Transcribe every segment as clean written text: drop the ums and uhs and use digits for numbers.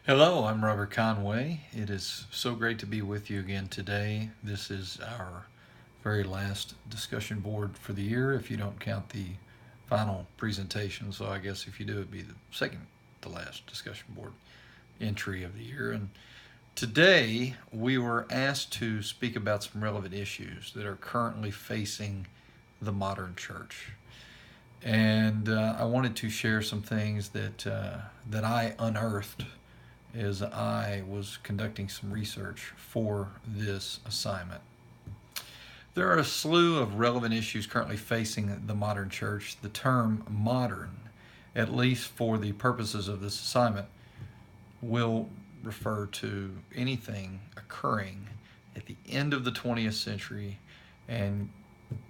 Hello, I'm Robert Conway. It is so great to be with you again today. This is our very last discussion board for the year, if you don't count the final presentation. So I guess if you do, it'd be the second to last discussion board entry of the year. And today we were asked to speak about some relevant issues that are currently facing the modern church. And I wanted to share some things that I unearthed as I was conducting some research for this assignment. There are a slew of relevant issues currently facing the modern church. The term modern, at least for the purposes of this assignment, will refer to anything occurring at the end of the 20th century and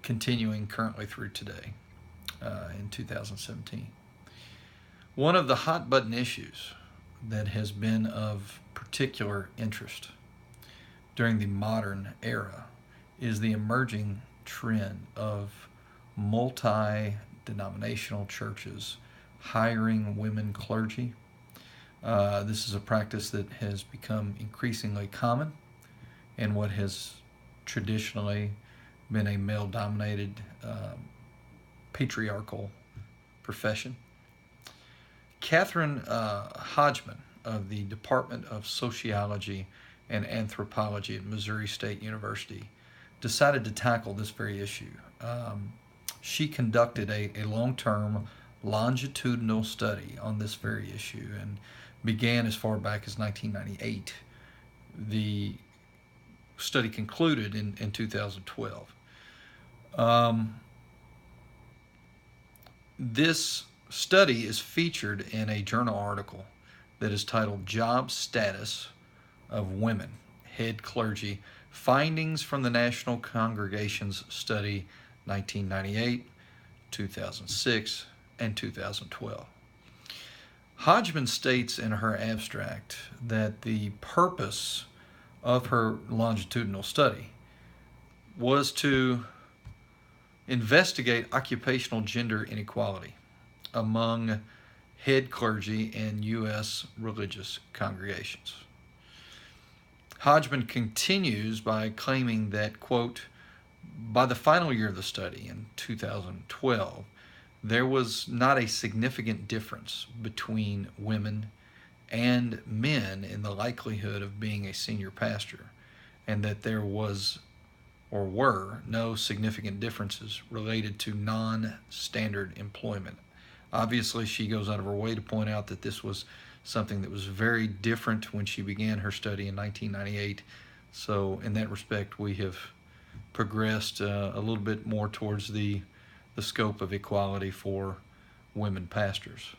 continuing currently through today in 2017. One of the hot button issues that has been of particular interest during the modern era is the emerging trend of multi denominational churches hiring women clergy. This is a practice that has become increasingly common in what has traditionally been a male dominated patriarchal profession. Catherine Hodgman of the Department of Sociology and Anthropology at Missouri State University decided to tackle this very issue. She conducted a long term longitudinal study on this very issue and began as far back as 1998. The study concluded in 2012. This study is featured in a journal article that is titled Job Status of Women, Head Clergy, Findings from the National Congregations Study 1998, 2006, and 2012. Hodgman states in her abstract that the purpose of her longitudinal study was to investigate occupational gender inequality among head clergy in U.S. religious congregations. Hodgman continues by claiming that, quote, by the final year of the study in 2012, there was not a significant difference between women and men in the likelihood of being a senior pastor, and that there was or were no significant differences related to non-standard employment. Obviously, she goes out of her way to point out that this was something that was very different when she began her study in 1998. So, in that respect, we have progressed a little bit more towards the scope of equality for women pastors.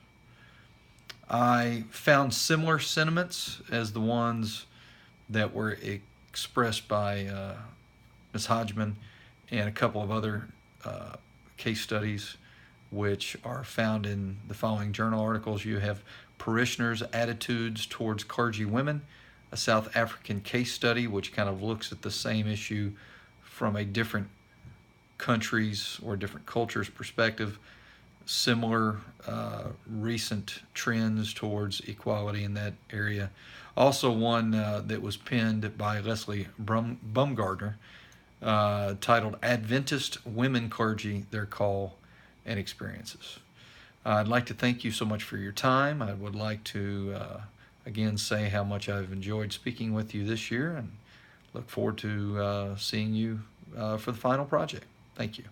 I found similar sentiments as the ones that were expressed by Ms. Hodgman and a couple of other case studies which are found in the following journal articles. You have Parishioners' Attitudes Towards Clergy Women, a South African case study which kind of looks at the same issue from a different countries or different cultures perspective. Similar recent trends towards equality in that area. Also one that was penned by Leslie Baumgardner titled Adventist Women Clergy, Their Call and Experiences. I'd like to thank you so much for your time. I would like to again say how much I've enjoyed speaking with you this year and look forward to seeing you for the final project. Thank you.